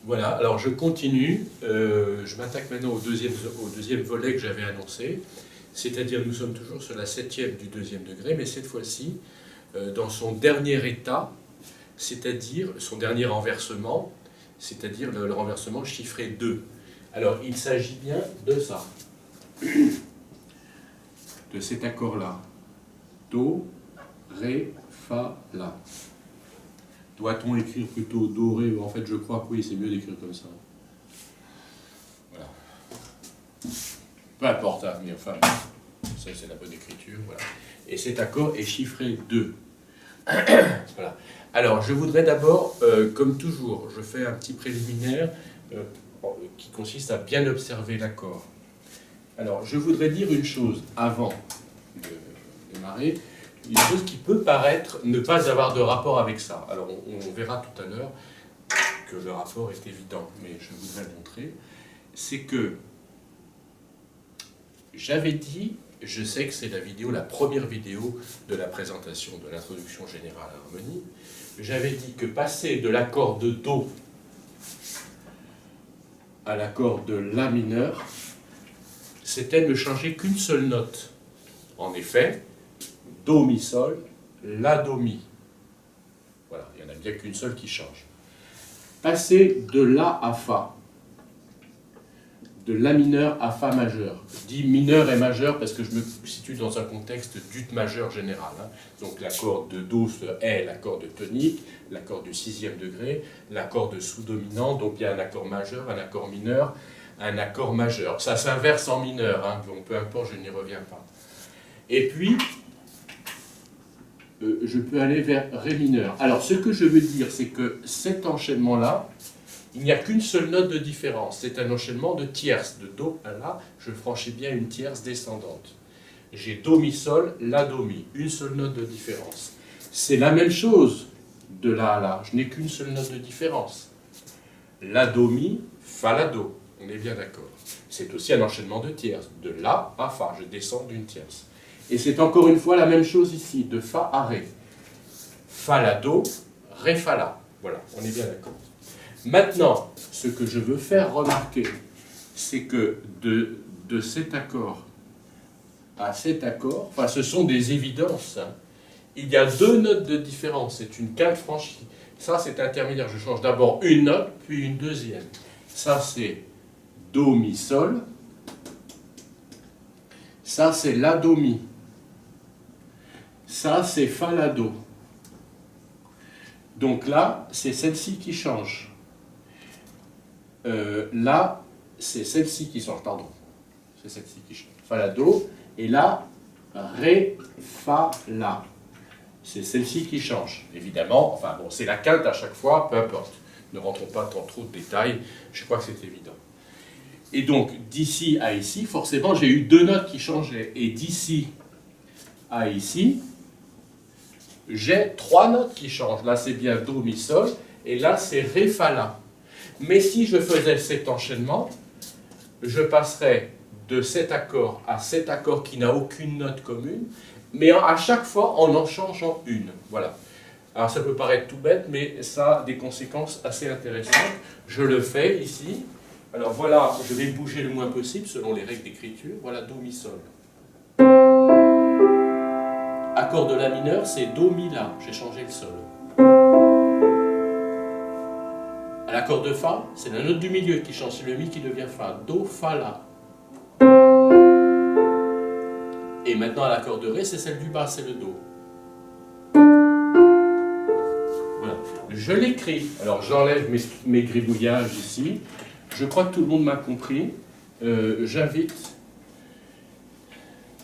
Voilà, alors je continue. Je m'attaque maintenant au deuxième volet que j'avais annoncé. C'est-à-dire, nous sommes toujours sur la septième du deuxième degré, mais cette fois-ci, dans son dernier état, c'est-à-dire son dernier renversement, c'est-à-dire le renversement chiffré 2. Alors, il s'agit bien de ça, de cet accord-là. Do, Ré, Fa, La. Doit-on écrire plutôt Do, Ré? En fait, je crois que oui, c'est mieux d'écrire comme ça. Voilà. Peu importe, hein, mais enfin, ça c'est la bonne écriture. Voilà. Et cet accord est chiffré 2. Voilà. Alors, je voudrais d'abord, comme toujours, je fais un petit préliminaire qui consiste à bien observer l'accord. Alors, je voudrais dire une chose avant de démarrer, une chose qui peut paraître ne pas avoir de rapport avec ça. Alors, on verra tout à l'heure que le rapport est évident, mais je voudrais le montrer. C'est que j'avais dit, je sais que c'est la première vidéo de la présentation de l'introduction générale à l'harmonie, j'avais dit que passer de l'accord de Do à l'accord de La mineur, c'était ne changer qu'une seule note. En effet, Do, Mi, Sol, La, Do, Mi. Voilà, il n'y en a bien qu'une seule qui change. Passer de La à Fa, de La mineur à Fa majeur. Je dis mineur et majeur parce que je me situe dans un contexte d'ut majeur général. Hein. Donc l'accord de Do est l'accord de tonique, l'accord du sixième degré, l'accord de sous-dominant, donc il y a un accord majeur, un accord mineur, un accord majeur. Ça s'inverse en mineur, hein, donc peu importe, je n'y reviens pas. Et puis, je peux aller vers Ré mineur. Alors, ce que je veux dire, c'est que cet enchaînement-là, il n'y a qu'une seule note de différence. C'est un enchaînement de tierces. De Do à La, je franchis bien une tierce descendante. J'ai Do, Mi, Sol, La, Do, Mi. Une seule note de différence. C'est la même chose de La à La. Je n'ai qu'une seule note de différence. La, Do, Mi, Fa, La, Do. On est bien d'accord. C'est aussi un enchaînement de tierces. De La à Fa, je descends d'une tierce. Et c'est encore une fois la même chose ici, de Fa à Ré. Fa, La, Do, Ré, Fa, La. Voilà, on est bien d'accord. Maintenant, ce que je veux faire remarquer, c'est que de cet accord à cet accord, enfin ce sont des évidences, hein. Il y a deux notes de différence, c'est une quinte franchie. Ça c'est intermédiaire, je change d'abord une note, puis une deuxième. Ça c'est Do, Mi, Sol. Ça c'est La, Do, Mi. Ça c'est Fa, La, Do. Donc là, c'est celle-ci qui change. Là, c'est celle-ci qui change, pardon. C'est celle-ci qui change. Fa, La, Do. Et là, Ré, Fa, La. C'est celle-ci qui change. Évidemment, enfin bon, c'est la quinte à chaque fois, peu importe. Ne rentrons pas dans trop de détails, je crois que c'est évident. Et donc, d'ici à ici, forcément, j'ai eu deux notes qui changeaient. Et d'ici à ici, j'ai trois notes qui changent. Là, c'est bien Do, Mi, Sol. Et là, c'est Ré, Fa, La. Mais si je faisais cet enchaînement, je passerais de cet accord à cet accord qui n'a aucune note commune, mais à chaque fois en changeant une. Voilà. Alors ça peut paraître tout bête, mais ça a des conséquences assez intéressantes. Je le fais ici. Alors voilà, je vais bouger le moins possible selon les règles d'écriture. Voilà Do, Mi, Sol. Accord de La mineur, c'est Do, Mi, La. J'ai changé le Sol. À l'accord de Fa, c'est la note du milieu qui change, c'est le Mi qui devient Fa. Do, Fa, La. Et maintenant à l'accord de Ré, c'est celle du bas, c'est le Do. Voilà. Je l'écris. Alors j'enlève mes gribouillages ici. Je crois que tout le monde m'a compris. J'invite,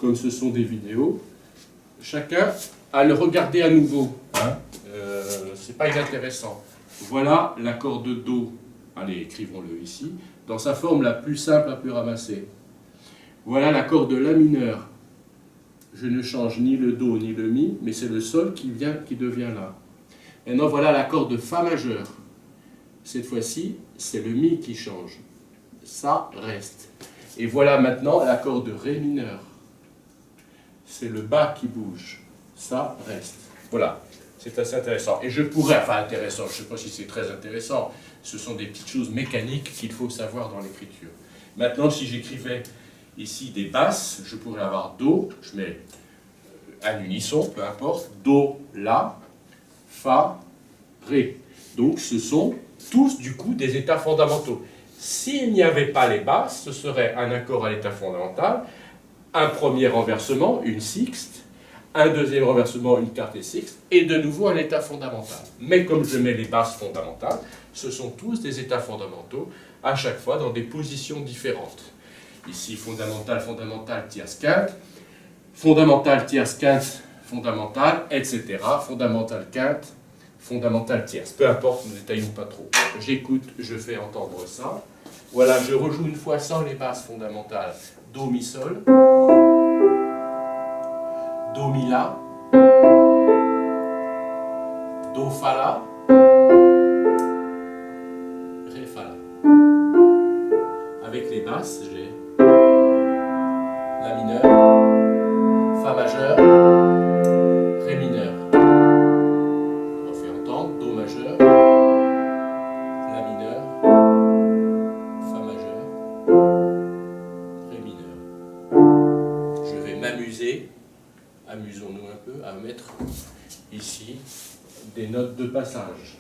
comme ce sont des vidéos, chacun à le regarder à nouveau. Hein. C'est pas inintéressant. Voilà l'accord de Do, allez, écrivons-le ici, dans sa forme la plus simple à plus ramasser. Voilà l'accord de La mineur. Je ne change ni le Do ni le Mi, mais c'est le Sol qui devient là. Maintenant, voilà l'accord de Fa majeur. Cette fois-ci, c'est le Mi qui change. Ça reste. Et voilà maintenant l'accord de Ré mineur. C'est le bas qui bouge. Ça reste. Voilà. C'est assez intéressant. Et je pourrais, enfin intéressant, je ne sais pas si c'est très intéressant, ce sont des petites choses mécaniques qu'il faut savoir dans l'écriture. Maintenant, si j'écrivais ici des basses, je pourrais avoir Do, je mets un unisson, peu importe, Do, La, Fa, Ré. Donc ce sont tous du coup des états fondamentaux. S'il n'y avait pas les basses, ce serait un accord à l'état fondamental, un premier renversement, une sixte, un deuxième renversement, une quarte et sixte, et de nouveau un état fondamental. Mais comme je mets les basses fondamentales, ce sont tous des états fondamentaux, à chaque fois dans des positions différentes. Ici, fondamental, fondamental, tierce, quinte, fondamental, tierce, quinte, fondamental, etc. Fondamental, quinte, fondamental, tierce. Peu importe, ne détaillons pas trop. J'écoute, je fais entendre ça. Voilà, je rejoue une fois sans les basses fondamentales. Do, mi, sol. Do, mi, la. Do, fa, la. Ré, fa, la. Avec les basses, j'ai La mineur, Fa majeur, Ré mineur. On refait entendre Do majeur, La mineur, Fa majeur, Ré mineur. Je vais m'amuser, amusons-nous un peu, à mettre ici des notes de passage.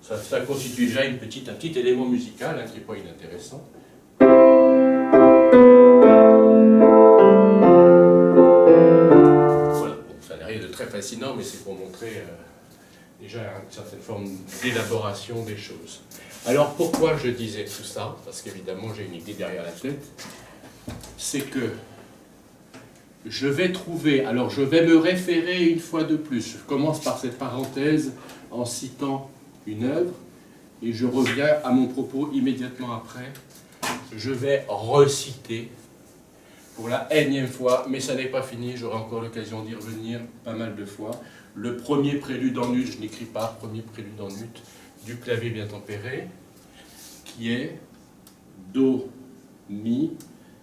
Ça constitue déjà un petit élément musical qui n'est pas inintéressant. Voilà, bon, ça n'a rien de très fascinant, mais c'est pour montrer déjà une certaine forme d'élaboration des choses. Alors pourquoi je disais tout ça? Parce qu'évidemment j'ai une idée derrière la tête. C'est que je vais trouver, alors je vais me référer une fois de plus. Je commence par cette parenthèse en citant une œuvre et je reviens à mon propos immédiatement après. Je vais reciter pour la énième fois, mais ça n'est pas fini, j'aurai encore l'occasion d'y revenir pas mal de fois. Le premier prélude en ut, je n'écris pas, premier prélude en ut du clavier bien tempéré, qui est Do, Mi,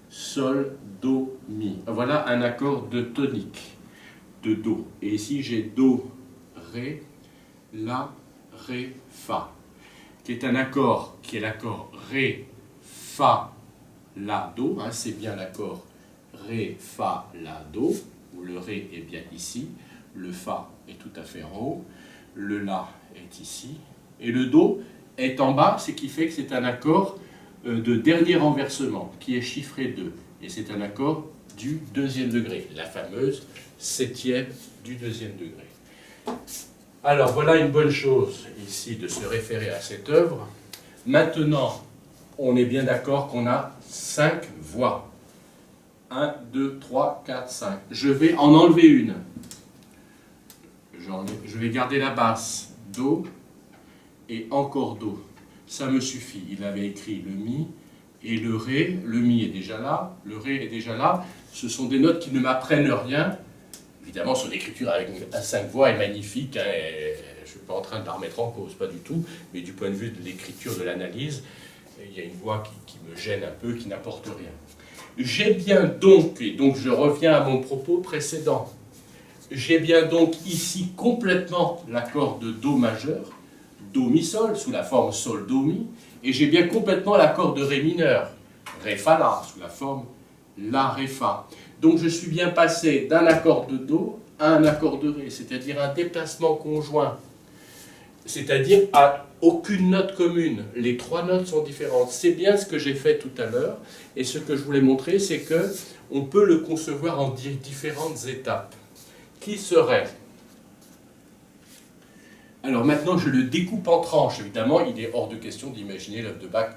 Sol, Do, Mi. Voilà un accord de tonique de Do. Et ici j'ai Do, Ré, La, Ré, Fa, qui est un accord qui est l'accord Ré, Fa, La, Do. Hein, c'est bien l'accord Ré, Fa, La, Do, où le Ré est bien ici, le Fa est tout à fait en haut, le La est ici, et le Do est en bas, ce qui fait que c'est un accord de dernier renversement, qui est chiffré 2. Et c'est un accord du deuxième degré, la fameuse septième du deuxième degré. Alors voilà une bonne chose ici de se référer à cette œuvre. Maintenant, on est bien d'accord qu'on a 5 voix. 1, 2, 3, 4, 5. Je vais en enlever une. Je vais garder la basse, Do, et encore Do. Ça me suffit. Il avait écrit le Mi et le Ré. Le Mi est déjà là, le Ré est déjà là. Ce sont des notes qui ne m'apprennent rien. Évidemment, son écriture avec 5 voix est magnifique. Hein, je ne suis pas en train de la remettre en cause, pas du tout. Mais du point de vue de l'écriture, de l'analyse, il y a une voix qui me gêne un peu, qui n'apporte rien. J'ai bien donc, et donc je reviens à mon propos précédent, j'ai bien donc ici complètement l'accord de Do majeur, Do mi sol, sous la forme Sol Do mi, et j'ai bien complètement l'accord de Ré mineur, Ré fa la, sous la forme La Ré fa. Donc je suis bien passé d'un accord de Do à un accord de Ré, c'est-à-dire un déplacement conjoint, c'est-à-dire à aucune note commune. Les 3 notes sont différentes. C'est bien ce que j'ai fait tout à l'heure, et ce que je voulais montrer, c'est que on peut le concevoir en différentes étapes. Qui serait? Alors maintenant, je le découpe en tranches. Évidemment, il est hors de question d'imaginer l'œuvre de Bach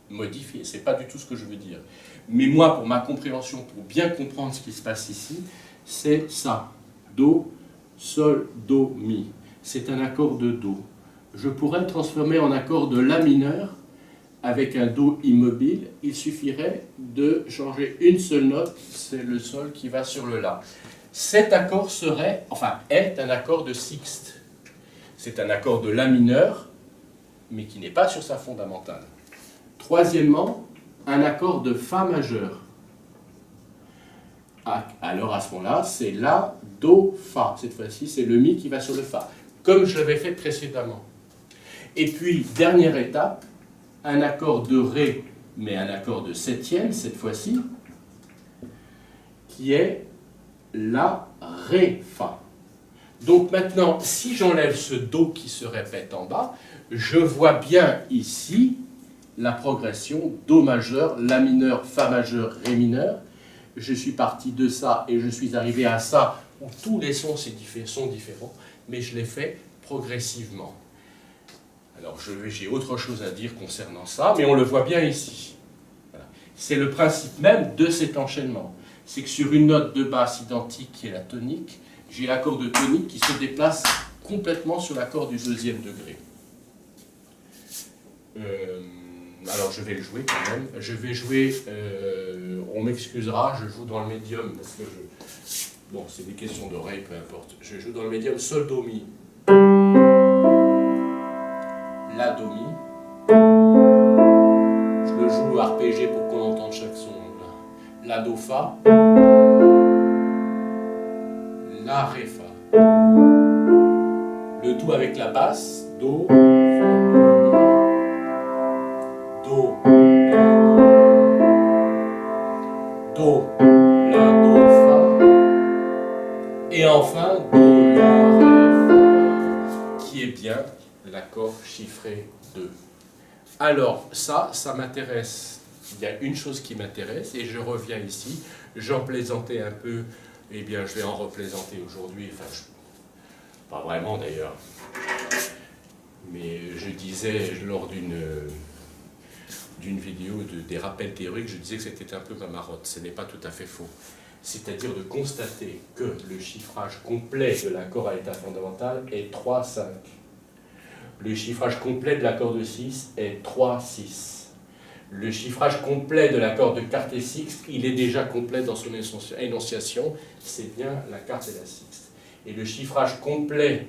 modifiée. Ce n'est pas du tout ce que je veux dire. Mais moi, pour ma compréhension, pour bien comprendre ce qui se passe ici, c'est ça. Do, Sol, Do, Mi. C'est un accord de Do. Je pourrais le transformer en accord de La mineur avec un Do immobile. Il suffirait de changer une seule note, c'est le Sol qui va sur le La. Cet accord serait, enfin, est un accord de sixte. C'est un accord de La mineur, mais qui n'est pas sur sa fondamentale. Troisièmement, un accord de Fa majeur. Alors à ce moment-là, c'est La, Do, Fa. Cette fois-ci, c'est le Mi qui va sur le Fa. comme je l'avais fait précédemment. Et puis, dernière étape, un accord de Ré, mais un accord de septième cette fois-ci, qui est la Ré Fa. Donc maintenant, si j'enlève ce Do qui se répète en bas, je vois bien ici la progression Do majeur, La mineur, Fa majeur, Ré mineur. Je suis parti de ça et je suis arrivé à ça, où tous les sons sont différents, mais je l'ai fait progressivement. Alors j'ai autre chose à dire concernant ça, mais on le voit bien ici. Voilà. C'est le principe même de cet enchaînement. C'est que sur une note de basse identique qui est la tonique, j'ai l'accord de tonique qui se déplace complètement sur l'accord du deuxième degré. Alors je vais le jouer quand même. Je vais jouer, on m'excusera, je joue dans le médium parce que bon, c'est des questions d'oreille, peu importe. Je joue dans le médium Sol, Do, Mi. La, Do, Mi. Je le joue arpégé pour qu'on entende chaque son. La, Do, Fa. La, Ré, Fa. Le tout avec la basse. Do, Do, La, Do, La, Do, Fa. Et enfin, Do, La, Ré, Fa, qui est bien l'accord chiffré 2. Alors, ça m'intéresse. Il y a une chose qui m'intéresse, et je reviens ici. J'en plaisantais un peu, eh bien, je vais en replaisanter aujourd'hui. Enfin, pas vraiment d'ailleurs. Mais je disais lors d'une vidéo des rappels théoriques, je disais que c'était un peu ma marotte. Ce n'est pas tout à fait faux. C'est-à-dire de constater que le chiffrage complet de l'accord à l'état fondamental est 3-5. Le chiffrage complet de l'accord de 6 est 3-6. Le chiffrage complet de l'accord de quarte et sixte, il est déjà complet dans son énonciation, c'est bien la quarte et la sixte. Et le chiffrage complet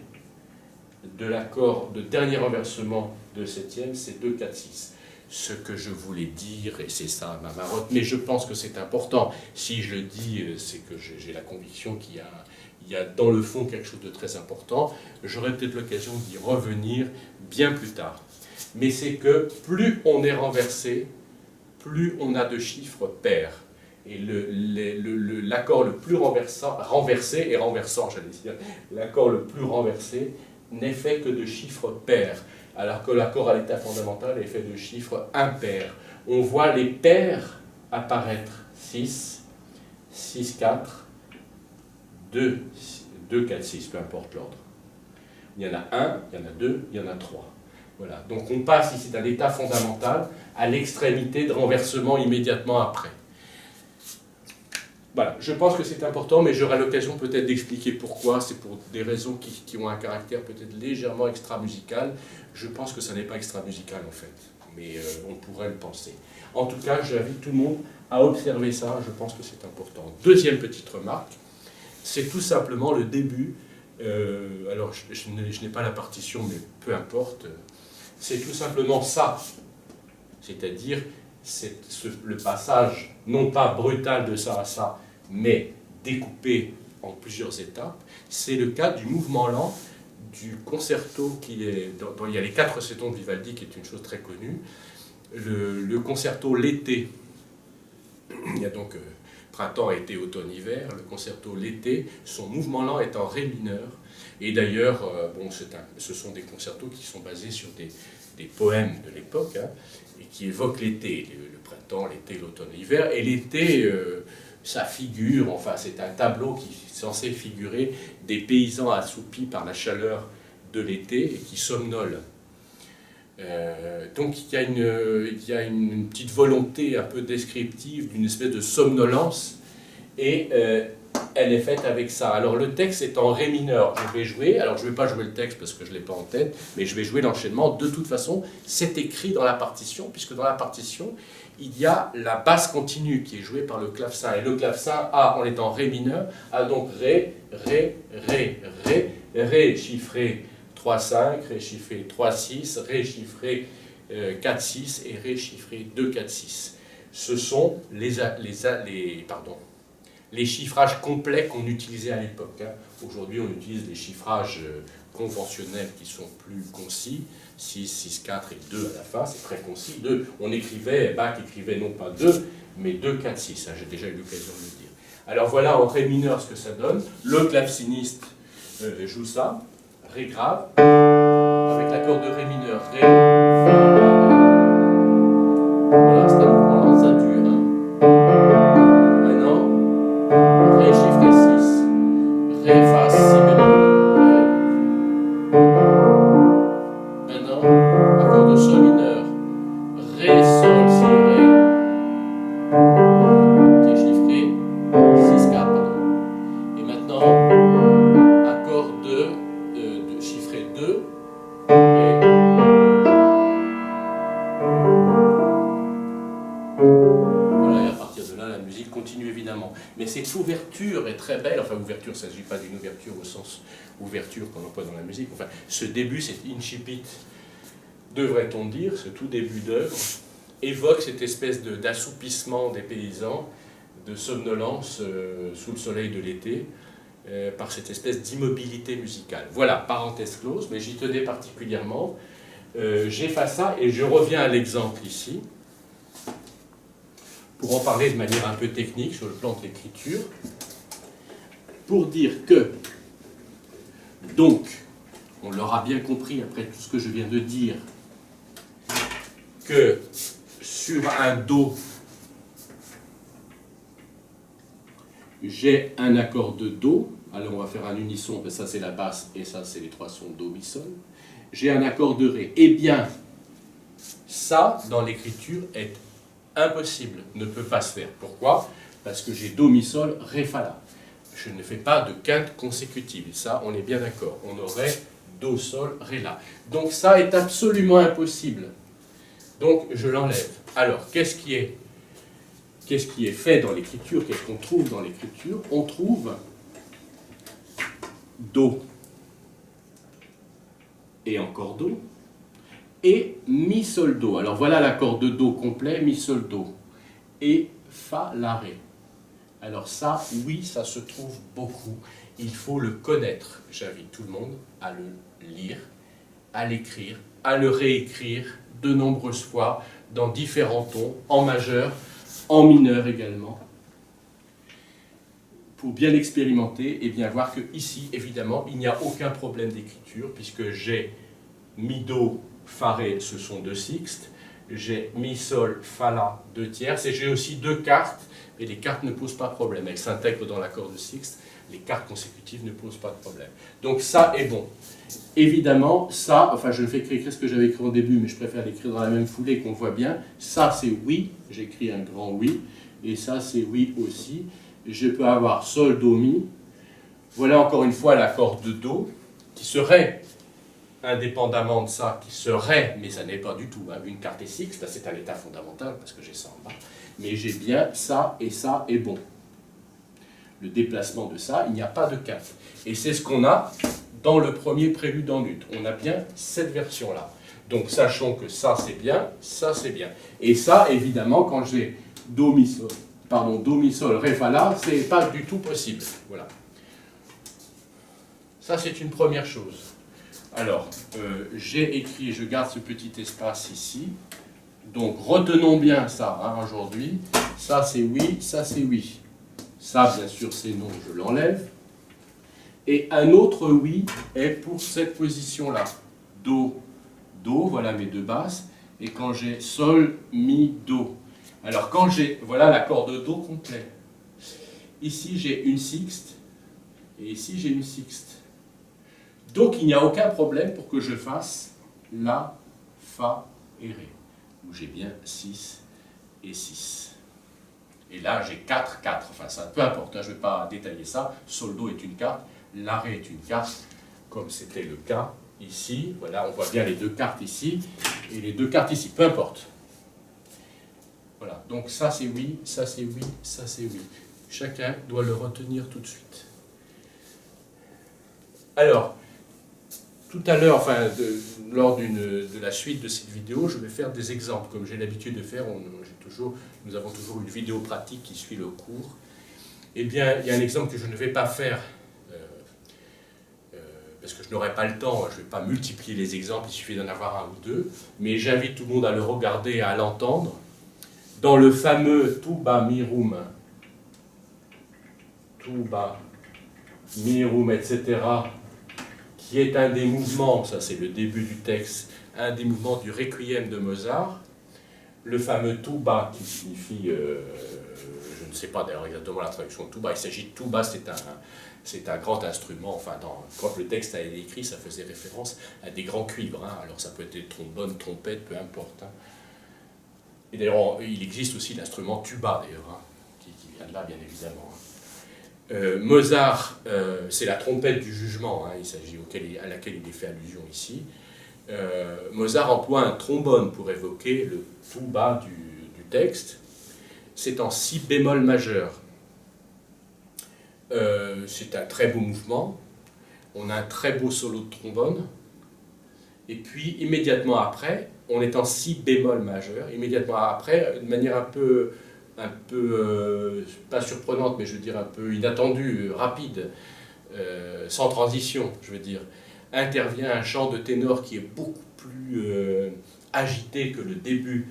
de l'accord de dernier renversement de septième, c'est 2-4-6. Ce que je voulais dire, et c'est ça ma marotte, mais je pense que c'est important. Si je le dis, c'est que j'ai la conviction qu'il y a dans le fond quelque chose de très important. J'aurai peut-être l'occasion d'y revenir bien plus tard. Mais c'est que plus on est renversé, plus on a de chiffres pairs. Et l'accord le plus renversé et renversant, j'allais dire, l'accord le plus renversé n'est fait que de chiffres pairs, alors que l'accord à l'état fondamental est fait de chiffres impairs. On voit les pairs apparaître 6, 6, 4, 2, 2, 4, 6, peu importe l'ordre. Il y en a 1, il y en a 2, il y en a 3. Voilà. Donc on passe ici d'un état fondamental à l'extrémité de renversement immédiatement après. Voilà, je pense que c'est important, mais j'aurai l'occasion peut-être d'expliquer pourquoi. C'est pour des raisons qui ont un caractère peut-être légèrement extra-musical. Je pense que ça n'est pas extra-musical en fait, mais on pourrait le penser. En tout cas, j'invite tout le monde à observer ça, je pense que c'est important. Deuxième petite remarque, c'est tout simplement le début. Alors, je n'ai pas la partition, mais peu importe. C'est tout simplement ça, c'est-à-dire le passage, non pas brutal de ça à ça, mais découpé en plusieurs étapes. C'est le cas du mouvement lent du concerto qui est... il y a les 4 cétons de Vivaldi, qui est une chose très connue. Le concerto l'été, il y a donc printemps, été, automne, hiver. Le concerto l'été, son mouvement lent est en ré mineur. Et d'ailleurs, ce sont des concertos qui sont basés sur des poèmes de l'époque, hein, et qui évoquent l'été, le printemps, l'été, l'automne, l'hiver. Et l'été, ça figure, enfin c'est un tableau qui est censé figurer des paysans assoupis par la chaleur de l'été et qui somnolent. Donc il y a une petite volonté un peu descriptive d'une espèce de somnolence, et elle est faite avec ça. Alors le texte est en ré mineur. Je vais jouer, alors je ne vais pas jouer le texte parce que je ne l'ai pas en tête, mais je vais jouer l'enchaînement. De toute façon, c'est écrit dans la partition, puisque dans la partition, il y a la basse continue qui est jouée par le clavecin. Et le clavecin A, en étant ré mineur, a donc ré, ré, ré, ré, ré chiffré 3-5, ré chiffré 3-6, ré chiffré 4-6 et ré chiffré 2-4-6. Ce sont les chiffrages complets qu'on utilisait à l'époque. Hein. Aujourd'hui, on utilise des chiffrages conventionnels qui sont plus concis, 6, 6, 4 et 2 à la fin, c'est très concis. 2, on écrivait, Bach écrivait non pas 2, mais 2, 4, 6, hein, j'ai déjà eu l'occasion de le dire. Alors voilà en Ré mineur ce que ça donne. Le claveciniste joue ça, Ré grave, avec l'accord de Ré mineur, Ré, Fa, La, Ré. Voilà, c'est un mouvement lent, ça dure. Hein. Maintenant, Ré chiffré 6, Ré, Fa, Si bémol, Ré. Maintenant, accord de Sol mineur, Ré, Sol, Si, Ré, qui est chiffré 6, 4, pardon. Et maintenant, accord de chiffré 2, Ré. Voilà, et à partir de là, la musique continue évidemment. Mais cette ouverture est très belle, enfin ouverture, ça ne s'agit pas d'une ouverture au sens ouverture qu'on emploie dans la musique, enfin ce début, cet incipit, devrait-on dire, ce tout début d'œuvre, évoque cette espèce d'assoupissement des paysans, de somnolence sous le soleil de l'été, par cette espèce d'immobilité musicale. Voilà, parenthèse close, mais j'y tenais particulièrement. J'efface ça et je reviens à l'exemple ici, pour en parler de manière un peu technique sur le plan de l'écriture, pour dire que, donc, on l'aura bien compris après tout ce que je viens de dire, que sur un Do, j'ai un accord de Do, alors on va faire un unisson, ça c'est la basse et ça c'est les trois sons Do, Mi, Sol. J'ai un accord de Ré. Eh bien, ça, dans l'écriture, est impossible, ne peut pas se faire. Pourquoi? Parce que j'ai Do, Mi, Sol, Ré, Fa, La. Je ne fais pas de quinte consécutive, et ça, on est bien d'accord. On aurait Do, Sol, Ré, La. Donc ça est absolument impossible. Donc je l'enlève. Alors, qu'est-ce qui est fait dans l'écriture? Qu'est-ce qu'on trouve dans l'écriture? On trouve Do et encore Do, et Mi, Sol, Do. Alors voilà l'accord de Do complet, Mi, Sol, Do. Et Fa, La, Ré. Alors ça, oui, ça se trouve beaucoup. Il faut le connaître. J'invite tout le monde à le lire, à l'écrire, à le réécrire de nombreuses fois, dans différents tons, en majeur, en mineur également, pour bien l'expérimenter et bien voir que ici, évidemment, il n'y a aucun problème d'écriture, puisque j'ai Mi, Do, Fa, Ré, ce sont deux sixtes, j'ai Mi, Sol, Fa, La, deux tierces, et j'ai aussi deux quartes, et les quartes ne posent pas de problème. Elles s'intègrent dans l'accord de sixte, les quartes consécutives ne posent pas de problème. Donc ça est bon. Évidemment, ça, enfin je ne fais qu'écrire ce que j'avais écrit au début, mais je préfère l'écrire dans la même foulée qu'on voit bien. Ça c'est oui, j'écris un grand oui, et ça c'est oui aussi. Je peux avoir Sol, Do, Mi. Voilà encore une fois l'accord de Do, qui serait, indépendamment de ça, qui serait, mais ça n'est pas du tout, hein, une carte et sixte, c'est un état fondamental, parce que j'ai ça en bas, mais j'ai bien ça est bon. Le déplacement de ça, il n'y a pas de quinte. Et c'est ce qu'on a dans le premier prélude en ut. On a bien cette version-là. Donc sachons que ça c'est bien, ça c'est bien. Et ça, évidemment, quand j'ai Do, Mi, Sol, Do, Mi, Sol, Ré, Fa, La, c'est pas du tout possible. Voilà. Ça c'est une première chose. Alors, j'ai écrit, je garde ce petit espace ici. Donc retenons bien ça, hein, aujourd'hui. Ça c'est oui, ça c'est oui. Ça, bien sûr, c'est non, je l'enlève. Et un autre oui est pour cette position-là. Do, Do, voilà mes deux basses. Et quand j'ai Sol, Mi, Do. Alors quand j'ai, voilà l'accord de Do complet. Ici j'ai une sixte, et ici j'ai une sixte. Donc il n'y a aucun problème pour que je fasse La, Fa et Ré, où j'ai bien 6 et 6. Et là, j'ai 4, 4. Enfin, ça, peu importe, hein, je ne vais pas détailler ça. Sol, Do est une carte, La, Ré est une carte, comme c'était le cas ici. Voilà, on voit bien les deux cartes ici, et les deux cartes ici, peu importe. Voilà, donc ça c'est oui, ça c'est oui, ça c'est oui. Chacun doit le retenir tout de suite. Alors, tout à l'heure, enfin, lors de la suite de cette vidéo, je vais faire des exemples, comme j'ai l'habitude de faire. Nous avons toujours une vidéo pratique qui suit le cours. Eh bien, il y a un exemple que je ne vais pas faire, parce que je n'aurai pas le temps, je ne vais pas multiplier les exemples, il suffit d'en avoir un ou deux, mais j'invite tout le monde à le regarder et à l'entendre. Dans le fameux Tuba Mirum, etc., qui est un des mouvements, ça c'est le début du texte, un des mouvements du Requiem de Mozart, le fameux Tuba qui signifie, je ne sais pas d'ailleurs exactement la traduction de Tuba, il s'agit de Tuba, c'est un grand instrument, enfin quand le texte a été écrit, ça faisait référence à des grands cuivres, hein. Alors ça peut être trombone, trompette, peu importe. Hein. Et d'ailleurs, il existe aussi l'instrument tuba, d'ailleurs, hein, qui vient de là, bien évidemment. Mozart, c'est la trompette du jugement, hein, il s'agit à laquelle il est fait allusion ici. Mozart emploie un trombone pour évoquer le tuba du texte. C'est en si bémol majeur. C'est un très beau mouvement. On a un très beau solo de trombone. Et puis, immédiatement après, on est en si bémol majeur. Immédiatement après, de manière un peu pas surprenante, mais je veux dire un peu inattendue, rapide, sans transition, je veux dire, intervient un chant de ténor qui est beaucoup plus agité que le début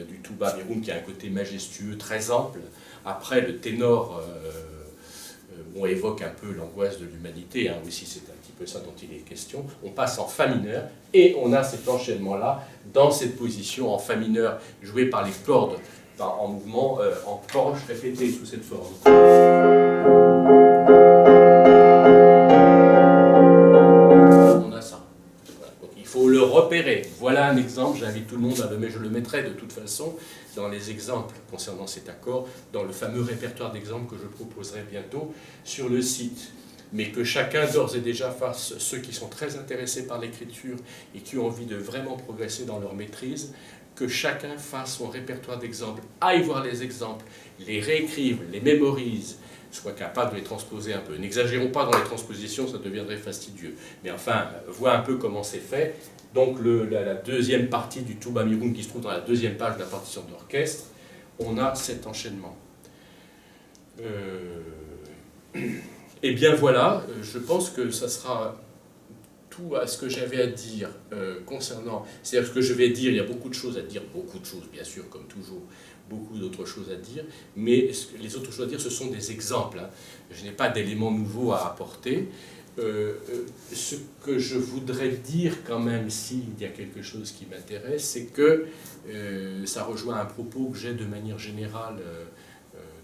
du Tuba Mirum, qui a un côté majestueux, très ample. Après, le ténor on évoque un peu l'angoisse de l'humanité, hein, aussi c'est un petit peu ça dont il est question. On passe en fa mineur, et on a cet enchaînement-là, dans cette position en fa mineur, joué par les cordes, en mouvement, en corche répétée sous cette forme. On a ça. Voilà. Donc, il faut le repérer. Voilà un exemple, j'invite tout le monde à le mettre, je le mettrai de toute façon dans les exemples concernant cet accord, dans le fameux répertoire d'exemples que je proposerai bientôt sur le site. Mais que chacun d'ores et déjà fasse, ceux qui sont très intéressés par l'écriture et qui ont envie de vraiment progresser dans leur maîtrise, que chacun fasse son répertoire d'exemples, aille voir les exemples, les réécrive, les mémorise, soit capable de les transposer un peu. N'exagérons pas dans les transpositions, ça deviendrait fastidieux. Mais enfin, vois un peu comment c'est fait. Donc la deuxième partie du Tuba Mirum qui se trouve dans la deuxième page de la partition de l'orchestre, on a cet enchaînement. Et bien voilà, je pense que ça sera tout à ce que j'avais à dire concernant... C'est-à-dire ce que je vais dire, il y a beaucoup de choses à dire, beaucoup de choses bien sûr, comme toujours, beaucoup d'autres choses à dire, mais les autres choses à dire, ce sont des exemples. Hein. Je n'ai pas d'éléments nouveaux à apporter. Ce que je voudrais dire quand même, s'il y a quelque chose qui m'intéresse, c'est que ça rejoint un propos que j'ai de manière générale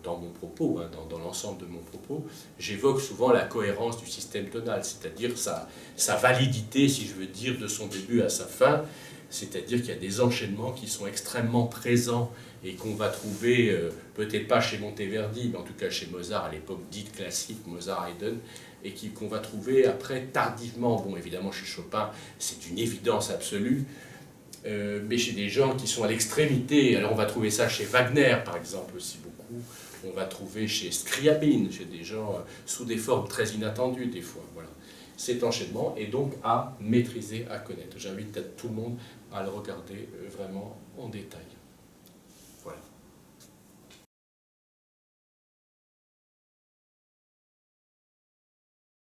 dans mon propos, hein, dans l'ensemble de mon propos. J'évoque souvent la cohérence du système tonal, c'est-à-dire sa validité, si je veux dire, de son début à sa fin, c'est-à-dire qu'il y a des enchaînements qui sont extrêmement présents et qu'on va trouver, peut-être pas chez Monteverdi, mais en tout cas chez Mozart à l'époque dite classique, Mozart-Haydn, et qu'on va trouver après tardivement, bon évidemment chez Chopin c'est une évidence absolue, mais chez des gens qui sont à l'extrémité, alors on va trouver ça chez Wagner par exemple aussi beaucoup, on va trouver chez Scriabine, chez des gens sous des formes très inattendues des fois, voilà. Cet enchaînement est donc à maîtriser, à connaître. J'invite tout le monde à le regarder vraiment en détail.